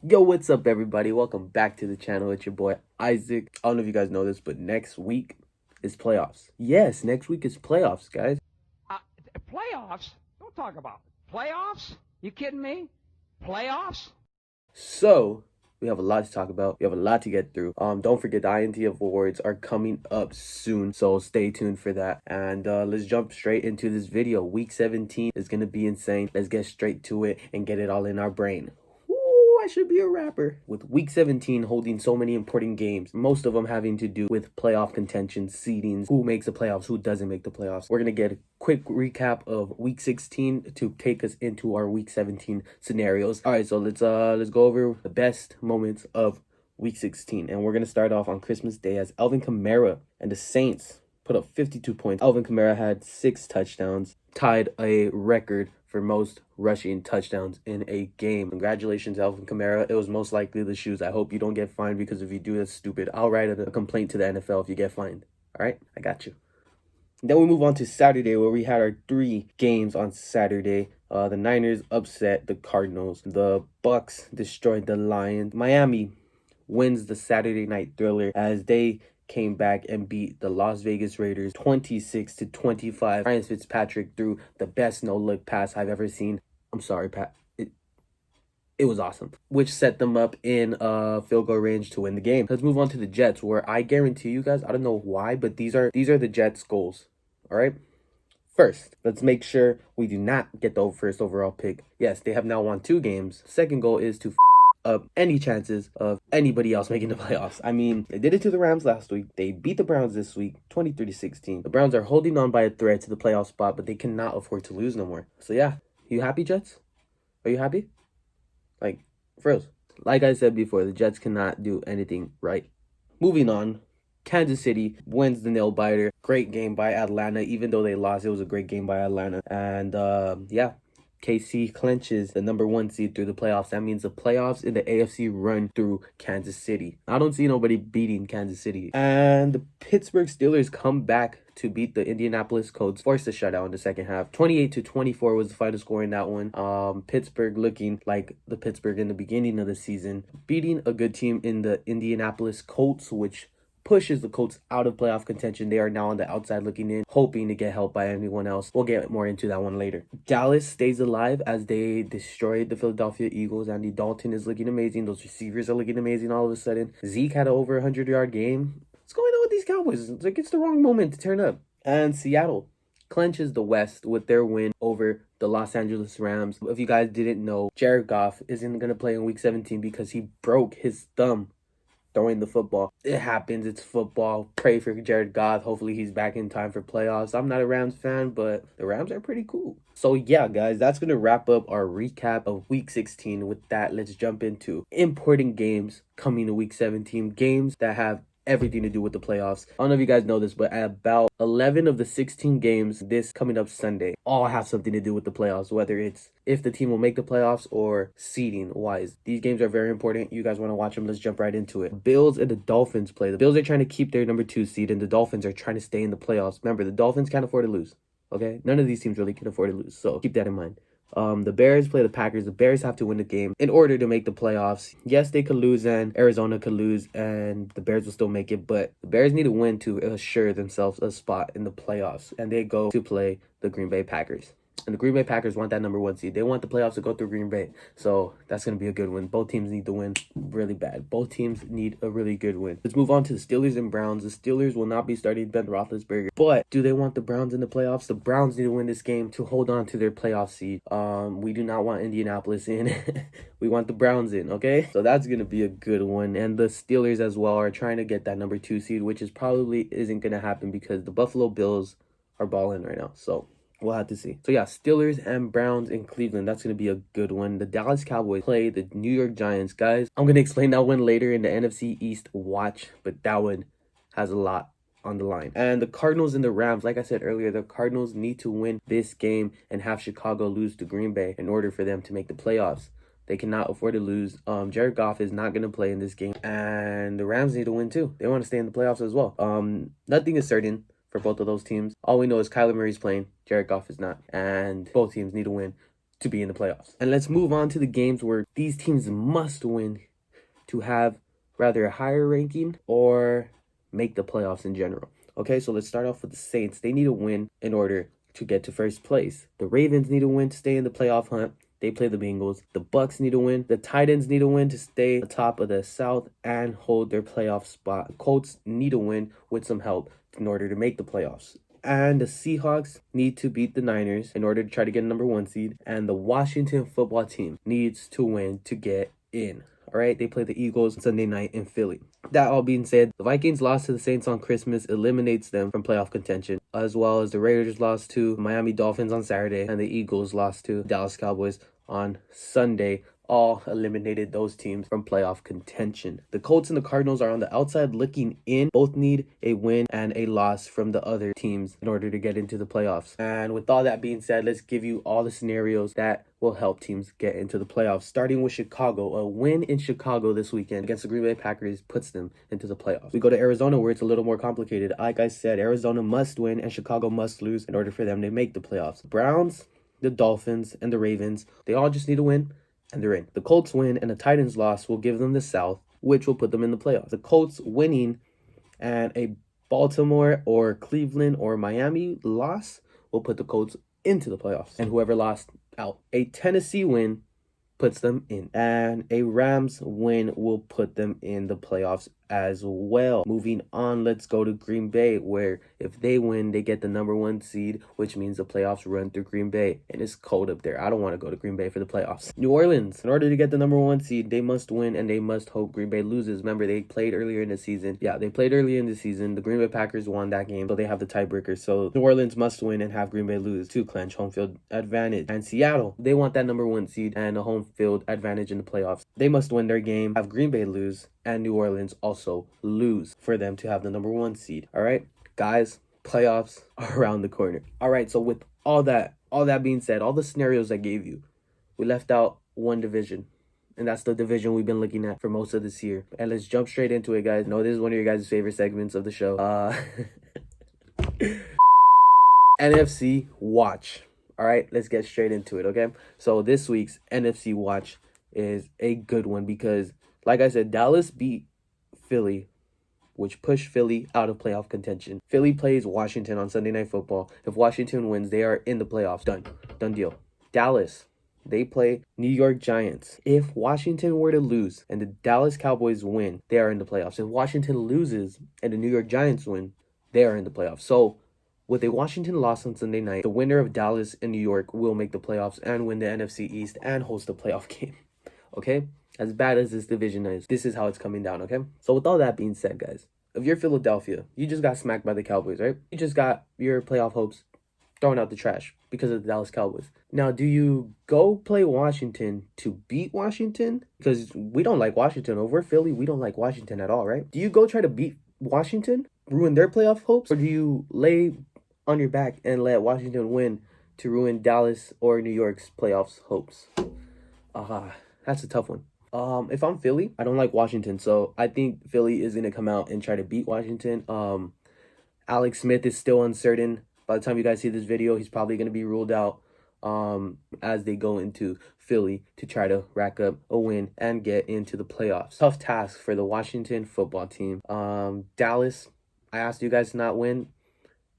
Yo, what's up, everybody? Welcome back to the channel. It's your boy Isaac. I don't know if you guys know this, but next week is playoffs. Yes, next week is playoffs, guys. Uh, Playoffs? Don't talk about playoffs. You kidding me? Playoffs? So we have a lot to talk about. We have a lot to get through. Don't forget the I.T.F awards are coming up soon, so stay tuned for that. And let's jump straight into this video. Week 17 is gonna be insane. Let's get straight to it and get it all in our brain. I should be a rapper. With week 17 holding so many important games, most of them having to do with playoff contention, seedings, who makes the playoffs, who doesn't make the playoffs. We're gonna get a quick recap of week 16 to take us into our week 17 scenarios. All right, so let's go over the best moments of week 16, and we're gonna start off on Christmas Day as Alvin Kamara and the Saints put up 52 points. Alvin Kamara had 6 touchdowns, tied a record for most rushing touchdowns in a game. Congratulations, Alvin Kamara. It was most likely the shoes. I hope you don't get fined, because if you do, that's stupid. I'll write a complaint to the NFL if you get fined. All right, I got you. Then we move on to Saturday, where we had our 3 games on Saturday. The Niners upset the Cardinals. The Bucks destroyed the Lions. Miami wins the Saturday night thriller as they came back and beat the Las Vegas Raiders 26-25. Ryan Fitzpatrick threw the best no-look pass I've ever seen. I'm sorry, Pat. It was awesome, which set them up in field goal range to win the game. Let's move on to the Jets, where I guarantee you guys, I don't know why, but these are the Jets' goals. All right. First, let's make sure we do not get the first overall pick. Yes, they have now won 2 games. Second goal is to up any chances of anybody else making the playoffs. I mean, they did it to the Rams last week. They beat the Browns this week, 23-16. The Browns are holding on by a thread to the playoff spot, but they cannot afford to lose no more. So yeah, you happy, Jets? Are you happy? Like, froze. Like I said before, the Jets cannot do anything right. Moving on, Kansas City wins the nail biter. Great game by Atlanta. Even though they lost, it was a great game by Atlanta. And yeah, KC clinches the number 1 seed through the playoffs. That means the playoffs in the AFC run through Kansas City. I don't see nobody beating Kansas City. And the Pittsburgh Steelers come back to beat the Indianapolis Colts, forced a shutout in the second half. 28-24 was the final score in that one. Pittsburgh looking like the Pittsburgh in the beginning of the season, beating a good team in the Indianapolis Colts, which pushes the Colts out of playoff contention. They are now on the outside looking in, hoping to get help by anyone else. We'll get more into that one later. Dallas stays alive as they destroyed the Philadelphia Eagles. Andy Dalton is looking amazing. Those receivers are looking amazing all of a sudden. Zeke had an over 100-yard game. What's going on with these Cowboys? It's like it's the wrong moment to turn up. And Seattle clenches the West with their win over the Los Angeles Rams. If you guys didn't know, Jared Goff isn't going to play in week 17 because he broke his thumb throwing the football. It happens. It's football. Pray for Jared Goff. Hopefully he's back in time for playoffs. I'm not a Rams fan, but the Rams are pretty cool. So yeah, guys, that's going to wrap up our recap of week 16. With that, let's jump into important games coming to week 17. Games that have everything to do with the playoffs. I don't know if you guys know this, but about 11 of the 16 games this coming up Sunday all have something to do with the playoffs, whether it's if the team will make the playoffs or seeding wise. These games are very important. You guys want to watch them? Let's jump right into it. Bills and the Dolphins play. The Bills are trying to keep their number 2 seed, and the Dolphins are trying to stay in the playoffs. Remember, the Dolphins can't afford to lose. Okay? None of these teams really can afford to lose, so keep that in mind. The Bears play the Packers. The Bears have to win the game in order to make the playoffs. Yes, they could lose and Arizona could lose and the Bears will still make it, but the Bears need to win to assure themselves a spot in the playoffs, and they go to play the Green Bay Packers. And the Green Bay Packers want that number 1 seed. They want the playoffs to go through Green Bay. So that's going to be a good win. Both teams need to win really bad. Both teams need a really good win. Let's move on to the Steelers and Browns. The Steelers will not be starting Ben Roethlisberger. But do they want the Browns in the playoffs? The Browns need to win this game to hold on to their playoff seed. We do not want Indianapolis in. We want the Browns in, okay? So that's going to be a good one. And the Steelers as well are trying to get that number 2 seed, which is probably isn't going to happen because the Buffalo Bills are balling right now. So we'll have to see. So yeah, Steelers and Browns in Cleveland. That's going to be a good one. The Dallas Cowboys play the New York Giants. Guys, I'm going to explain that one later in the NFC East watch, but that one has a lot on the line. And the Cardinals and the Rams, like I said earlier, the Cardinals need to win this game and have Chicago lose to Green Bay in order for them to make the playoffs. They cannot afford to lose. Jared Goff is not going to play in this game. And the Rams need to win too. They want to stay in the playoffs as well. Nothing is certain for both of those teams. All we know is Kyler Murray's playing, Jared Goff is not, and both teams need to win to be in the playoffs. And let's move on to the games where these teams must win to have rather a higher ranking or make the playoffs in general. Okay, so let's start off with the Saints. They need a win in order to get to first place. The Ravens need a win to stay in the playoff hunt. They play the Bengals. The Bucks need a win. The Titans need a win to stay atop of the South and hold their playoff spot. Colts need a win with some help in order to make the playoffs. And the Seahawks need to beat the Niners in order to try to get a number 1 seed. And the Washington football team needs to win to get in. All right, they play the Eagles Sunday night in Philly. That all being said, the Vikings loss to the Saints on Christmas eliminates them from playoff contention, as well as the Raiders lost to Miami Dolphins on Saturday, and the Eagles lost to Dallas Cowboys on Sunday. All eliminated those teams from playoff contention. The Colts and the Cardinals are on the outside looking in. Both need a win and a loss from the other teams in order to get into the playoffs. And with all that being said, let's give you all the scenarios that will help teams get into the playoffs. Starting with Chicago, a win in Chicago this weekend against the Green Bay Packers puts them into the playoffs. We go to Arizona, where it's a little more complicated. Like I said, Arizona must win and Chicago must lose in order for them to make the playoffs. Browns, the Dolphins, and the Ravens, they all just need to win and they're in. The Colts win and the Titans loss will give them the South, which will put them in the playoffs. The Colts winning and a Baltimore or Cleveland or Miami loss will put the Colts into the playoffs. And whoever lost out. A Tennessee win puts them in. And a Rams win will put them in the playoffs as well. Moving on, let's go to Green Bay, where if they win, they get the number 1 seed, which means the playoffs run through Green Bay. And it's cold up there. I don't want to go to Green Bay for the playoffs. New Orleans, in order to get the number 1 seed, they must win and they must hope Green Bay loses. Remember, they played earlier in the season. Yeah, they played earlier in the season. The Green Bay Packers won that game, so they have the tiebreaker. So New Orleans must win and have Green Bay lose to clinch home field advantage. And Seattle, they want that number 1 seed and a home field advantage in the playoffs. They must win their game, have Green Bay lose, and New Orleans also lose for them to have the number 1 seed. All right, guys, playoffs are around the corner. All right, so with all that being said, all the scenarios I gave you, we left out one division, and that's the division we've been looking at for most of this year. And let's jump straight into it, guys. I know this is one of your guys' favorite segments of the show. NFC Watch. All right, let's get straight into it, okay? So this week's NFC Watch is a good one because, like I said, Dallas beat Philly, which pushed Philly out of playoff contention. Philly plays Washington on Sunday Night Football. If Washington wins, they are in the playoffs. Done deal. Dallas, they play New York Giants. If Washington were to lose and the Dallas Cowboys win, they are in the playoffs. If Washington loses and the New York Giants win, they are in the playoffs. So with a Washington loss on Sunday night, the winner of Dallas and New York will make the playoffs and win the NFC East and host a playoff game. Okay? As bad as this division is, this is how it's coming down, okay? So with all that being said, guys, if you're Philadelphia, you just got smacked by the Cowboys, right? You just got your playoff hopes thrown out the trash because of the Dallas Cowboys. Now, do you go play Washington to beat Washington? Because we don't like Washington. Over Philly, we don't like Washington at all, right? Do you go try to beat Washington, ruin their playoff hopes? Or do you lay on your back and let Washington win to ruin Dallas or New York's playoffs hopes? That's a tough one. If I'm Philly, I don't like Washington, so I think Philly is going to come out and try to beat Washington. Alex Smith is still uncertain. By the time you guys see this video, he's probably going to be ruled out as they go into Philly to try to rack up a win and get into the playoffs. Tough task for the Washington football team. Dallas, I asked you guys to not win.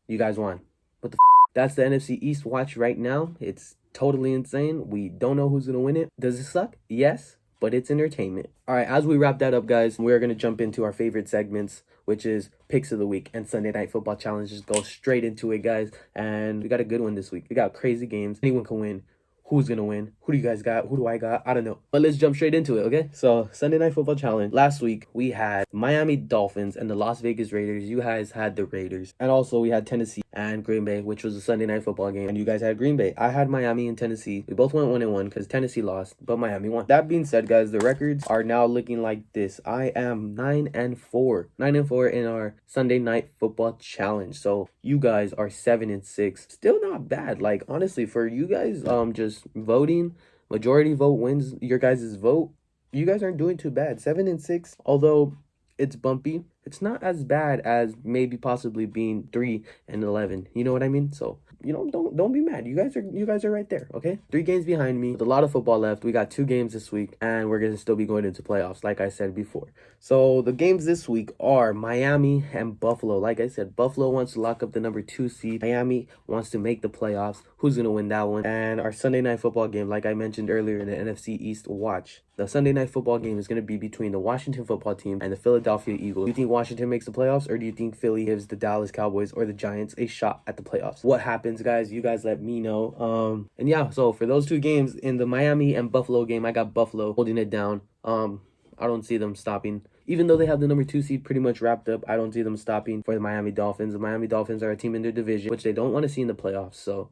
You guys won. What the That's the NFC East watch right now. It's totally insane. We don't know who's going to win it. Does it suck? Yes, but it's entertainment. All right, as we wrap that up, guys, we're going to jump into our favorite segments, which is Picks of the Week and Sunday Night Football Challenge. Just go straight into it, guys. And we got a good one this week. We got crazy games. Anyone can win. Who's going to win? Who do you guys got? Who do I got? I don't know. But let's jump straight into it, okay? So, Sunday Night Football Challenge. Last week, we had Miami Dolphins and the Las Vegas Raiders. You guys had the Raiders. And also, we had Tennessee and Green Bay, which was a Sunday Night Football game. And you guys had Green Bay. I had Miami and Tennessee. We both went 1-1 because Tennessee lost, but Miami won. That being said, guys, the records are now looking like this. I am 9-4. 9-4 in our Sunday Night Football Challenge. So, you guys are 7-6. Still not bad. Like, honestly, for you guys, just voting, majority vote wins your guys' vote. You guys aren't doing too bad. 7-6, although it's bumpy it's not as bad as maybe possibly being 3-11. You know what I mean? So, don't be mad. You guys are right there, okay? 3 games behind me with a lot of football left. We got 2 games this week, and we're gonna still be going into playoffs, like I said before. So the games this week are Miami and Buffalo. Like I said, Buffalo wants to lock up the number 2 seed. Miami wants to make the playoffs. Who's gonna win that one? And our Sunday night football game, like I mentioned earlier in the NFC East watch, the Sunday night football game is gonna be between the Washington football team and the Philadelphia Eagles. Do you think Washington makes the playoffs, or do you think Philly gives the Dallas Cowboys or the Giants a shot at the playoffs? What happens, guys? You guys let me know. And yeah, so for those 2 games, in the Miami and Buffalo game, I got Buffalo holding it down. I don't see them stopping. Even though they have the number 2 seed pretty much wrapped up, I don't see them stopping for the Miami Dolphins. The Miami Dolphins are a team in their division, which they don't want to see in the playoffs. So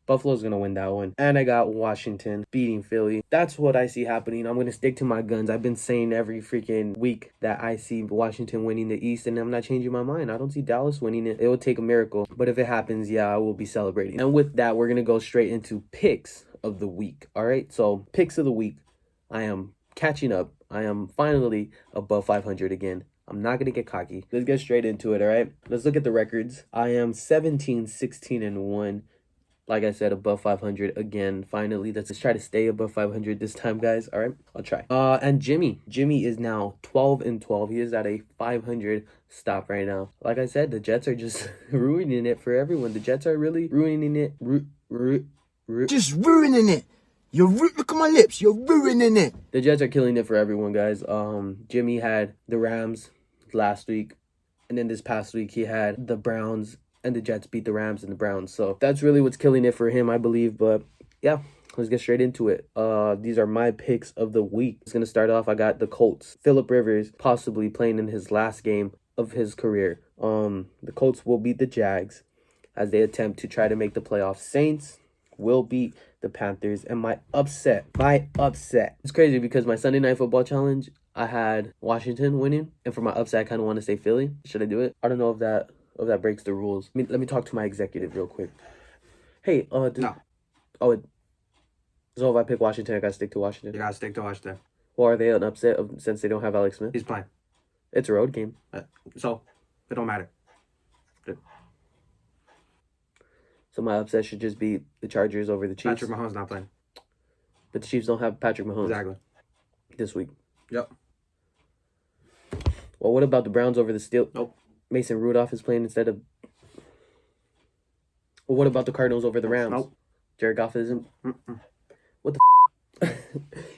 Buffalo's going to win that one. And I got Washington beating Philly. That's what I see happening. I'm going to stick to my guns. I've been saying every freaking week that I see Washington winning the East, and I'm not changing my mind. I don't see Dallas winning it. It will take a miracle. But if it happens, yeah, I will be celebrating. And with that, we're going to go straight into picks of the week. All right? So picks of the week. I am catching up. I am finally above 500 again. I'm not going to get cocky. Let's get straight into it, all right? Let's look at the records. I am 17, 16, and 1. Like I said, above 500 again. Finally, let's try to stay above 500 this time, guys. All right, I'll try. And Jimmy is now 12 and 12. He is at a 500 stop right now. Like I said, the Jets are just ruining it for everyone. The Jets are really ruining it. Just ruining it. Look at my lips. You're ruining it. The Jets are killing it for everyone, guys. Jimmy had the Rams last week, and then this past week he had the Browns, and the Jets beat the Rams and the Browns. So that's really what's killing it for him, I believe. But yeah, let's get straight into it. These are my picks of the week. It's gonna start off. I got the Colts. Phillip Rivers possibly playing in his last game of his career. The Colts will beat the Jags as they attempt to try to make the playoffs. Saints will beat the Panthers. And my upset. It's crazy because my Sunday Night Football challenge, I had Washington winning, and for my upset, I kind of want to say Philly. Should I do it? I don't know if that breaks the rules. Let me talk to my executive real quick. Hey, No, so if I pick Washington, I gotta stick to Washington. you gotta stick to Washington. Or are they an upset since they don't have Alex Smith? He's playing. It's a road game. So, it don't matter. So my upset should just be the Chargers over the Chiefs. Patrick Mahomes not playing. But the Chiefs don't have Patrick Mahomes Exactly. this week. Yep. Well, what about the Browns over the Steelers? Nope. Mason Rudolph is playing instead of... Well, what about the Cardinals over the Rams? Nope. Jared Goff isn't... Mm-mm. What the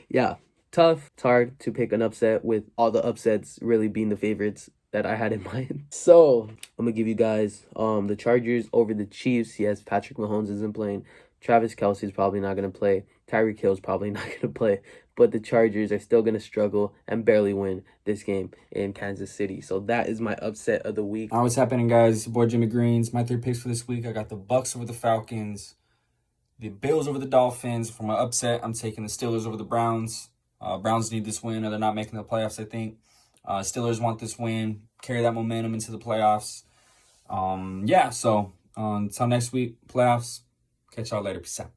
Yeah, tough. It's hard to pick an upset with all the upsets really being the favorites that I had in mind. So, I'm going to give you guys the Chargers over the Chiefs. Yes, Patrick Mahomes isn't playing. Travis Kelce's probably not going to play. Tyreek Hill's probably not going to play. But the Chargers are still going to struggle and barely win this game in Kansas City. So that is my upset of the week. All right, what's happening, guys? It's your boy Jimmy Greens. My 3 picks for this week. I got the Bucks over the Falcons, the Bills over the Dolphins. For my upset, I'm taking the Steelers over the Browns. Browns need this win, or they're not making the playoffs, I think. Steelers want this win, carry that momentum into the playoffs. So until next week, playoffs. Catch y'all later. Peace out.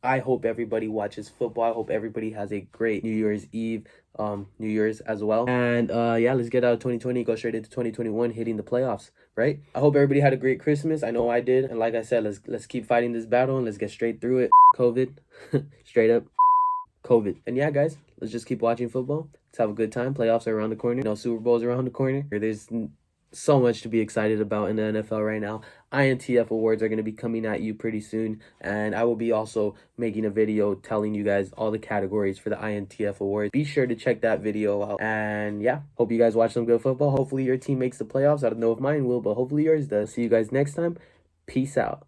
I hope everybody watches football. I hope everybody has a great New Year's Eve, New Year's as well. And let's get out of 2020, go straight into 2021, hitting the playoffs, right? I hope everybody had a great Christmas. I know I did. And like I said, let's keep fighting this battle and let's get straight through it. COVID, straight up COVID. And yeah, guys, let's just keep watching football. Let's have a good time. Playoffs are around the corner. Super Bowl's around the corner. There's so much to be excited about in the NFL right now. I.T.F awards are going to be coming at you pretty soon, and I will be also making a video telling you guys all the categories for the I.T.F awards. Be sure to check that video out, and yeah, hope you guys watch some good football. Hopefully your team makes the playoffs. I don't know if mine will, but hopefully yours does. See you guys next time. Peace out.